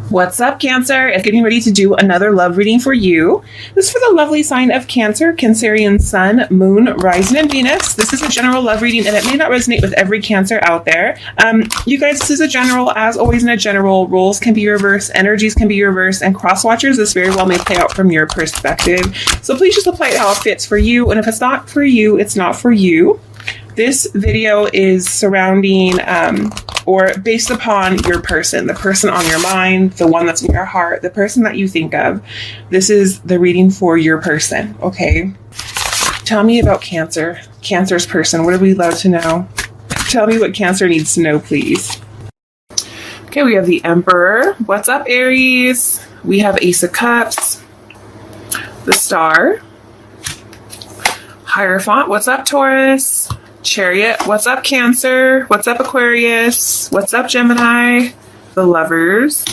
What's up, Cancer? It's getting ready to do another love reading for you. This is for the lovely sign of Cancer, Cancerian Sun, Moon, Rising, and Venus. This is a general love reading, and it may not resonate with every Cancer out there. You guys, this is a general, as always in a general, roles can be reversed, energies can be reversed, and cross-watchers, this very well may play out from your perspective. So please just apply it how it fits for you, and if it's not for you, it's not for you. This video is surrounding or based upon your person, the person on your mind, the one that's in your heart, the person that you think of. This is the reading for your person, okay? Tell me about Cancer, Cancer's person. What do we love to know? Tell me what Cancer needs to know, please. Okay, we have the Emperor. What's up, Aries? We have Ace of Cups, the Star, Hierophant. What's up, Taurus? Chariot. What's up, Cancer? What's up, Aquarius? What's up, Gemini? The Lovers.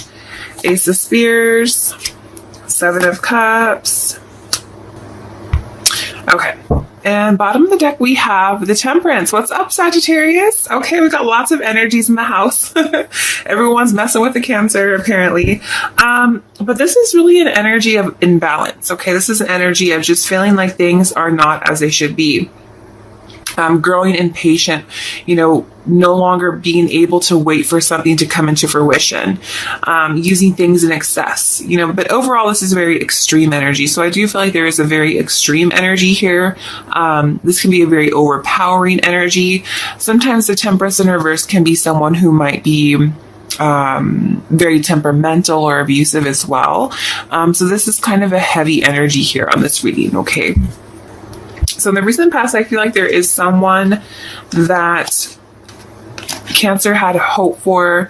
Ace of Spears. Seven of Cups. Okay. And bottom of the deck, we have the Temperance. What's up, Sagittarius? Okay, we got lots of energies in the house. Everyone's messing with the Cancer, apparently. But this is really an energy of imbalance, okay? This is an energy of just feeling like things are not as they should be. Growing impatient, no longer being able to wait for something to come into fruition, using things in excess, but overall, this is very extreme energy. So I do feel like there is a very extreme energy here. This can be a very overpowering energy. Sometimes the Temperance in reverse can be someone who might be very temperamental or abusive as well. So this is kind of a heavy energy here on this reading, okay? So in the recent past, I feel like there is someone that Cancer had hope for.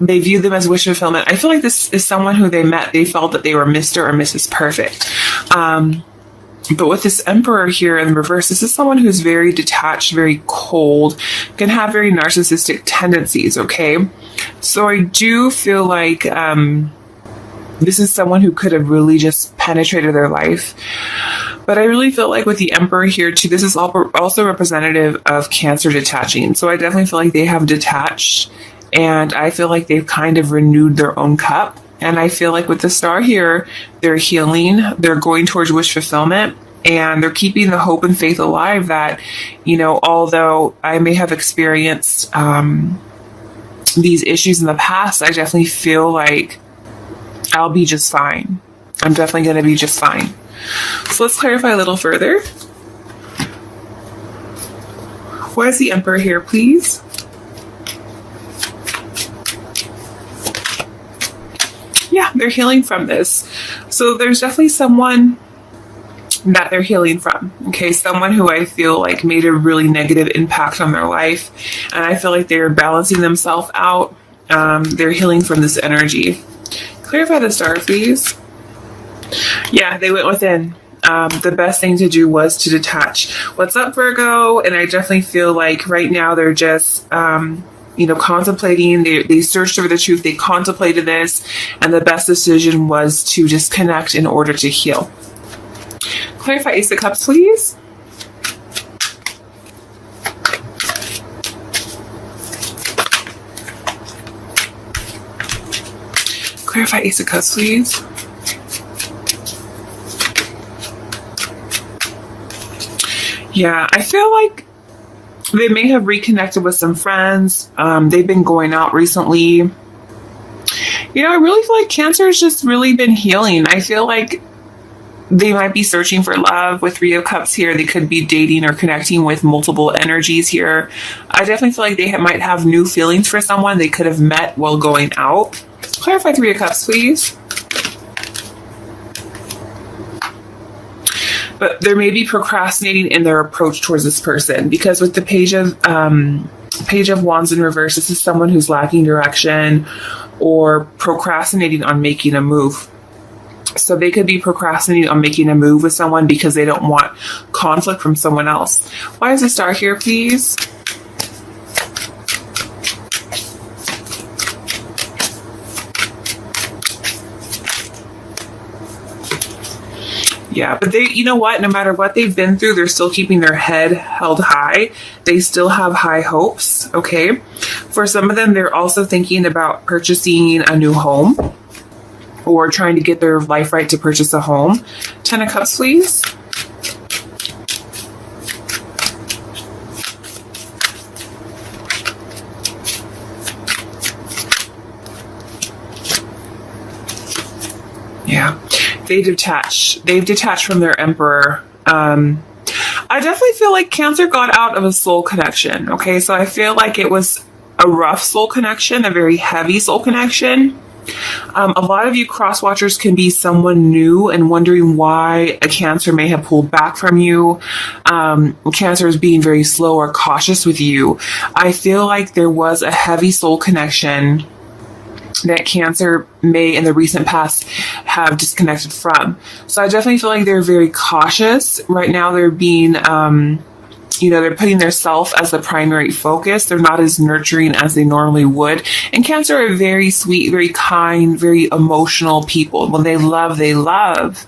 They view them as wish fulfillment. I feel like this is someone who they met. They felt that they were Mr. or Mrs. Perfect. But with this Emperor here in reverse, this is someone who's very detached, very cold, can have very narcissistic tendencies, okay? So I do feel like this is someone who could have really just penetrated their life. But I really feel like with the Emperor here too, this is also representative of Cancer detaching. So I definitely feel like they have detached, and I feel like they've kind of renewed their own cup. And I feel like with the Star here, they're healing, they're going towards wish fulfillment, and they're keeping the hope and faith alive that, although I may have experienced these issues in the past, I definitely feel like I'll be just fine. I'm definitely going to be just fine. So let's clarify a little further. Why is the Emperor here, please? Yeah, they're healing from this. So there's definitely someone that they're healing from. Okay, someone who I feel like made a really negative impact on their life. And I feel like they're balancing themselves out. They're healing from this energy. Clarify the Star, please. Yeah, they went within. The best thing to do was to detach. What's up, Virgo? And I definitely feel like right now they're just, contemplating. They searched over the truth. They contemplated this. And the best decision was to disconnect in order to heal. Clarify Ace of Cups, please. Clarify Ace of Cups, please. Yeah, I feel like they may have reconnected with some friends. They've been going out recently. I really feel like Cancer has just really been healing. I feel like they might be searching for love with Three of Cups here. They could be dating or connecting with multiple energies here. I definitely feel like they might have new feelings for someone they could have met while going out. Clarify Three of Cups, please. But they may be procrastinating in their approach towards this person, because with the Page of Wands in reverse, this is someone who's lacking direction or procrastinating on making a move. So they could be procrastinating on making a move with someone because they don't want conflict from someone else. Why is the Star here, please? Yeah, but you know what? No matter what they've been through, they're still keeping their head held high. They still have high hopes, okay? For some of them, they're also thinking about purchasing a new home or trying to get their life right to purchase a home. 10 of Cups, please. Yeah, they've detached from their Emperor. I definitely feel like Cancer got out of a soul connection. Okay, so I feel like it was a rough soul connection, a very heavy soul connection. A lot of you cross watchers can be someone new and wondering why a Cancer may have pulled back from you. Cancer is being very slow or cautious with you. I feel like there was a heavy soul connection that Cancer may in the recent past have disconnected from. So I definitely feel like they're very cautious. Right now they're being, they're putting their self as the primary focus. They're not as nurturing as they normally would. And Cancer are very sweet, very kind, very emotional people. When they love, they love.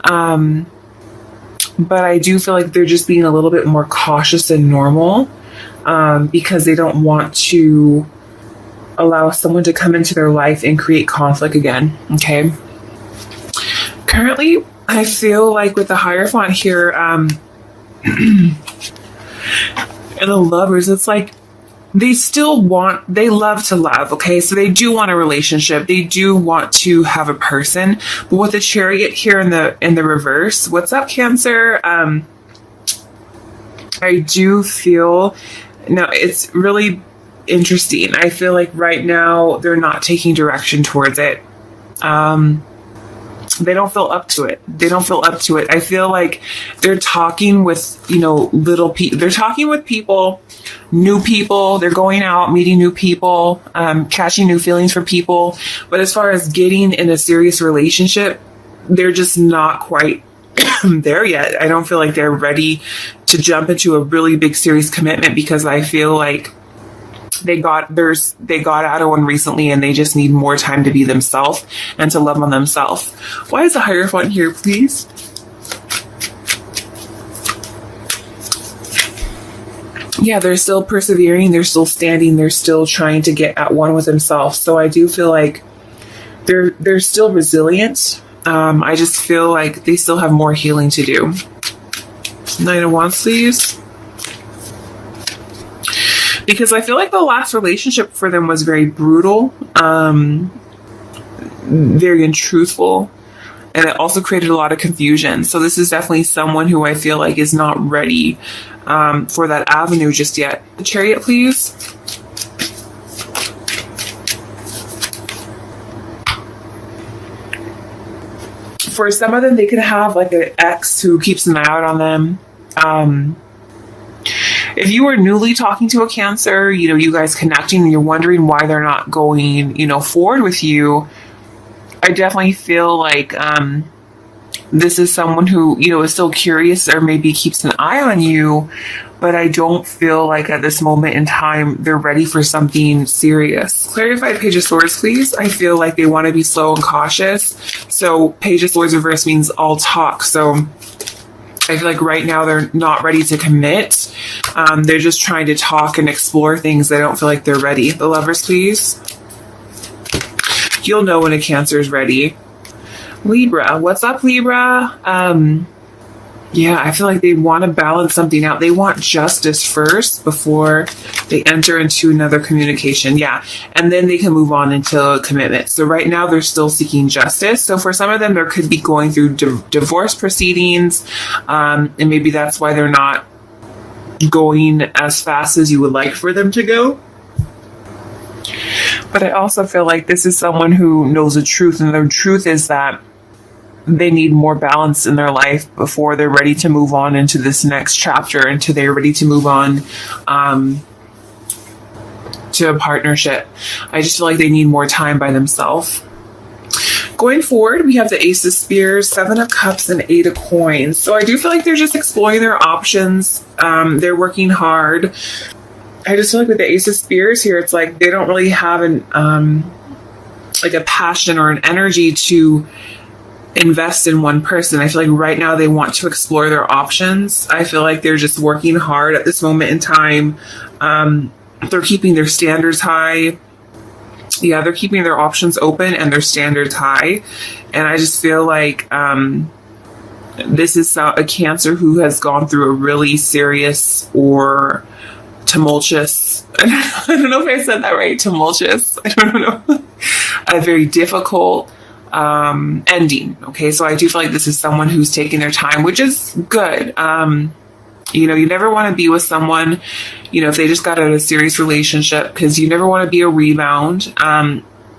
But I do feel like they're just being a little bit more cautious than normal because they don't want to allow someone to come into their life and create conflict again. Okay. Currently, I feel like with the Hierophant here, and the Lovers, it's like they love to love. Okay. So they do want a relationship. They do want to have a person. But with the Chariot here in the reverse, what's up, Cancer? I do feel, now it's really interesting. I feel like right now they're not taking direction towards it. They don't feel up to it. I feel like they're talking with, little people. They're talking with people, new people. They're going out, meeting new people, catching new feelings for people. But as far as getting in a serious relationship, they're just not quite there yet. I don't feel like they're ready to jump into a really big serious commitment because I feel like they got out of one recently and they just need more time to be themselves and to love on themselves. Why is the Hierophant here, please? Yeah, they're still persevering, they're still standing, they're still trying to get at one with themselves. So I do feel like they're still resilient. I just feel like they still have more healing to do. 9 of Wands, please. Because I feel like the last relationship for them was very brutal, very untruthful, and it also created a lot of confusion. So this is definitely someone who I feel like is not ready for that avenue just yet. The Chariot, please. For some of them, they could have like an ex who keeps an eye out on them. If you were newly talking to a Cancer, you guys connecting and you're wondering why they're not going, forward with you, I definitely feel like this is someone who, is still curious or maybe keeps an eye on you, but I don't feel like at this moment in time they're ready for something serious. Clarify Page of Swords, please. I feel like they want to be slow and cautious. So Page of Swords reverse means all talk. So I feel like right now they're not ready to commit. They're just trying to talk and explore things. I don't feel like they're ready. The Lovers, please. You'll know when a Cancer is ready. Libra. What's up, Libra? Yeah, I feel like they want to balance something out. They want justice first before they enter into another communication. Yeah, and then they can move on into a commitment. So right now they're still seeking justice. So for some of them, there could be going through divorce proceedings, and maybe that's why they're not going as fast as you would like for them to go. But I also feel like this is someone who knows the truth, and the truth is that they need more balance in their life before they're ready to move on into this next chapter, until they're ready to move on to a partnership. I just feel like they need more time by themselves. Going forward, we have the Ace of Spears, 7 of Cups, and 8 of Coins. So I do feel like they're just exploring their options. They're working hard. I just feel like with the Ace of Spears here, it's like they don't really have like a passion or an energy to invest in one person. I feel like right now they want to explore their options. I feel like they're just working hard at this moment in time they're keeping their standards high. Yeah, they're keeping their options open and their standards high. And I just feel like this is a Cancer who has gone through a really serious or tumultuous, I don't know if I said that right, tumultuous, I don't know, a very difficult ending. Okay, so I do feel like this is someone who's taking their time, which is good. You know, you never want to be with someone, you know, if they just got out of a serious relationship, because you never want to be a rebound.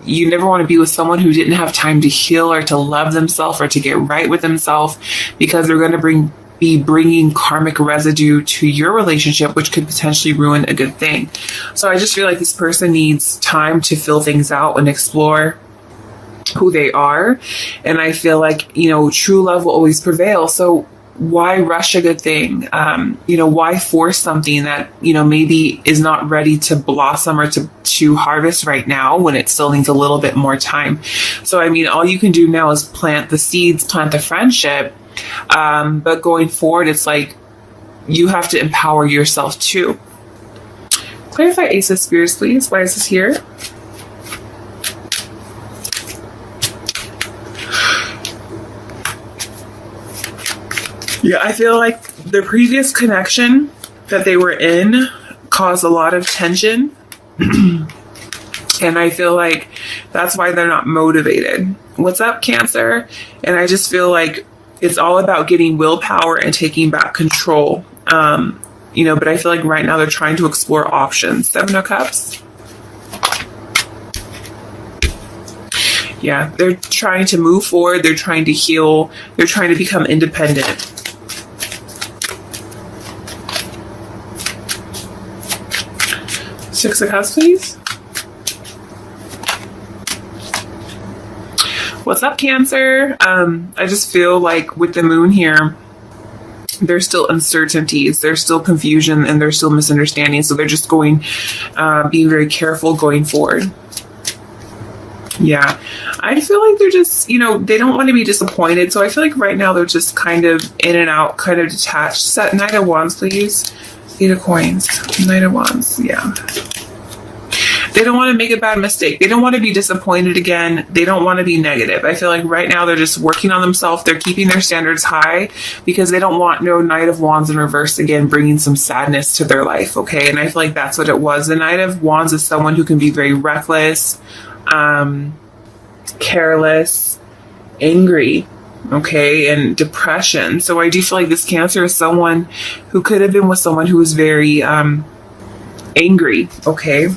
You never want to be with someone who didn't have time to heal or to love themselves or to get right with themselves, because they're going to be bringing karmic residue to your relationship, which could potentially ruin a good thing. So I just feel like this person needs time to fill things out and explore who they are. And I feel like, you know, true love will always prevail. So why rush a good thing? You know, why force something that, you know, maybe is not ready to blossom or to harvest right now when it still needs a little bit more time? So, I mean, all you can do now is plant the seeds, plant the friendship. But going forward, it's like you have to empower yourself too. Clarify Ace of Spears, please. Why is this here? Yeah, I feel like the previous connection that they were in caused a lot of tension. And I feel like that's why they're not motivated. What's up, Cancer? And I just feel like it's all about getting willpower and taking back control. You know, but I feel like right now they're trying to explore options. Seven of Cups. Yeah, they're trying to move forward. They're trying to heal. They're trying to become independent. Six of Cups, please. What's up, Cancer? I just feel like with the moon here, there's still uncertainties, there's still confusion, and there's still misunderstanding. So they're just being very careful going forward. Yeah, I feel like they're just, you know, they don't want to be disappointed. So I feel like right now they're just kind of in and out, kind of detached. Set Knight of Wands, please. Eight of Coins. Knight of Wands. Yeah. They don't want to make a bad mistake. They don't want to be disappointed again. They don't want to be negative. I feel like right now they're just working on themselves. They're keeping their standards high because they don't want no Knight of Wands in reverse again, bringing some sadness to their life. Okay. And I feel like that's what it was. The Knight of Wands is someone who can be very reckless, careless, angry. Okay. And depression. So I do feel like this Cancer is someone who could have been with someone who was very, angry. Okay.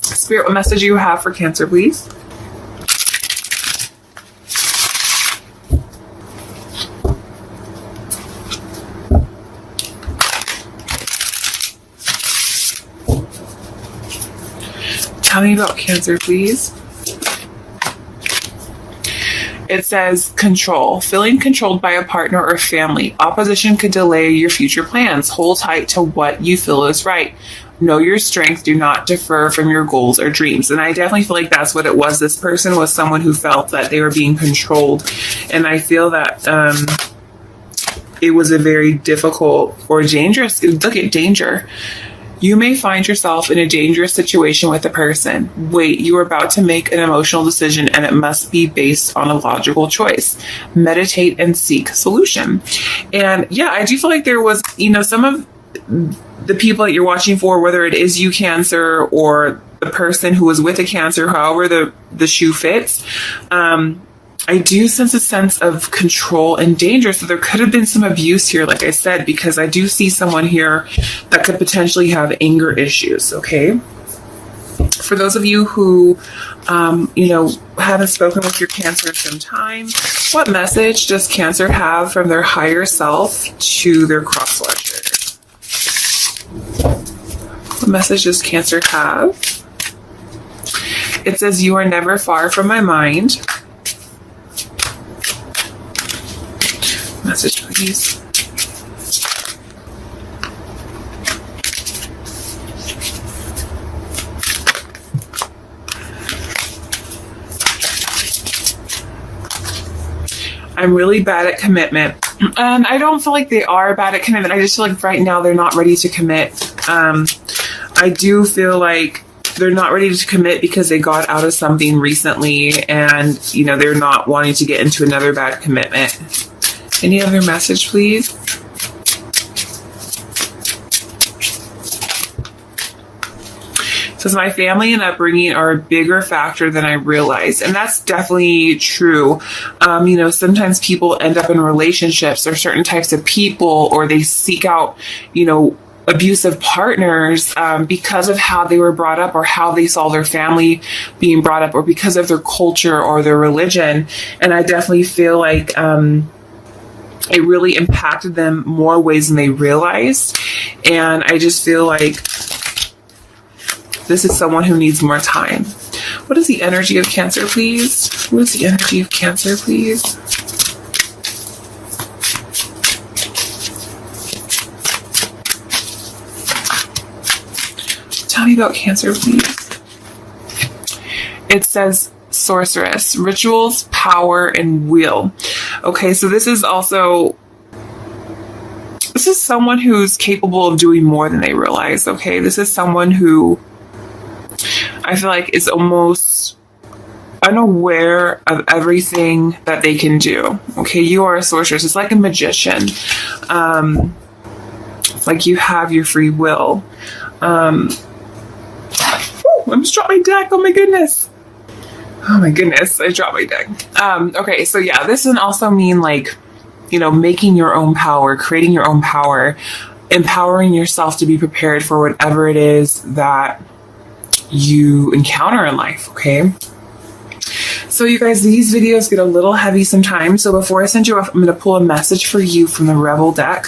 Spirit, what message do you have for Cancer, please? Tell me about Cancer, please. It says control, feeling controlled by a partner or family. Opposition could delay your future plans. Hold tight to what you feel is right. Know your strength. Do not defer from your goals or dreams. And I definitely feel like that's what it was. This person was someone who felt that they were being controlled. And I feel that it was a very difficult or dangerous, look at danger. You may find yourself in a dangerous situation with a person. Wait, you are about to make an emotional decision and it must be based on a logical choice. Meditate and seek solution. And yeah, I do feel like there was, you know, some of the people that you're watching for, whether it is you, Cancer, or the person who was with a Cancer, however the shoe fits, I do sense a sense of control and danger. So there could have been some abuse here, like I said, because I do see someone here that could potentially have anger issues, okay? For those of you who, you know, haven't spoken with your Cancer in some time, what message does Cancer have from their higher self to their cross-watcher? What message does Cancer have? It says, you are never far from my mind. Message, please. I'm really bad at commitment. And I don't feel like they are bad at commitment. I just feel like right now they're not ready to commit. I do feel like they're not ready to commit because they got out of something recently, and you know, they're not wanting to get into another bad commitment. Any other message, please? It says, my family and upbringing are a bigger factor than I realized. And that's definitely true. You know, sometimes people end up in relationships or certain types of people, or they seek out, you know, abusive partners because of how they were brought up or how they saw their family being brought up, or because of their culture or their religion. And I definitely feel like it really impacted them more ways than they realized. And I just feel like this is someone who needs more time. What is the energy of Cancer, please? What is the energy of Cancer, please? Tell me about Cancer, please. It says sorceress, rituals, power, and will. Okay, so this is someone who's capable of doing more than they realize. Okay, this is someone who I feel like is almost unaware of everything that they can do. Okay, you are a sorceress. It's like a magician. Like you have your free will. I just dropped my deck. Oh my goodness. Oh my goodness, I dropped my deck. Okay, so yeah, this can also mean like, you know, making your own power, creating your own power, empowering yourself to be prepared for whatever it is that you encounter in life, okay? So you guys, these videos get a little heavy sometimes. So before I send you off, I'm going to pull a message for you from the Rebel deck.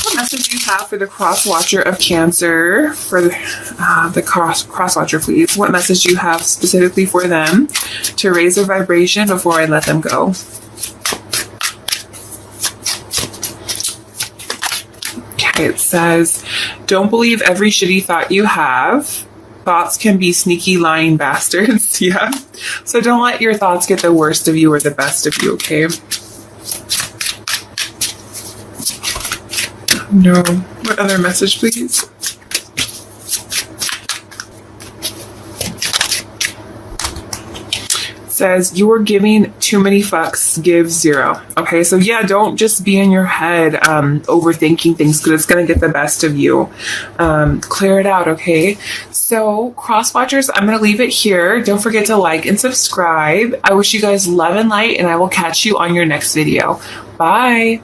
What message you have for the Cross Watcher of Cancer, for the Cross Watcher, please? What message you have specifically for them to raise their vibration before I let them go? Okay, it says, don't believe every shitty thought you have. Thoughts can be sneaky, lying bastards. Yeah. So don't let your thoughts get the worst of you or the best of you, okay? No. What other message, please? Says, you are giving too many fucks, give zero. Okay, so yeah, don't just be in your head overthinking things, because it's going to get the best of you. Clear it out, okay? So, Cross Watchers, I'm going to leave it here. Don't forget to like and subscribe. I wish you guys love and light, and I will catch you on your next video. Bye!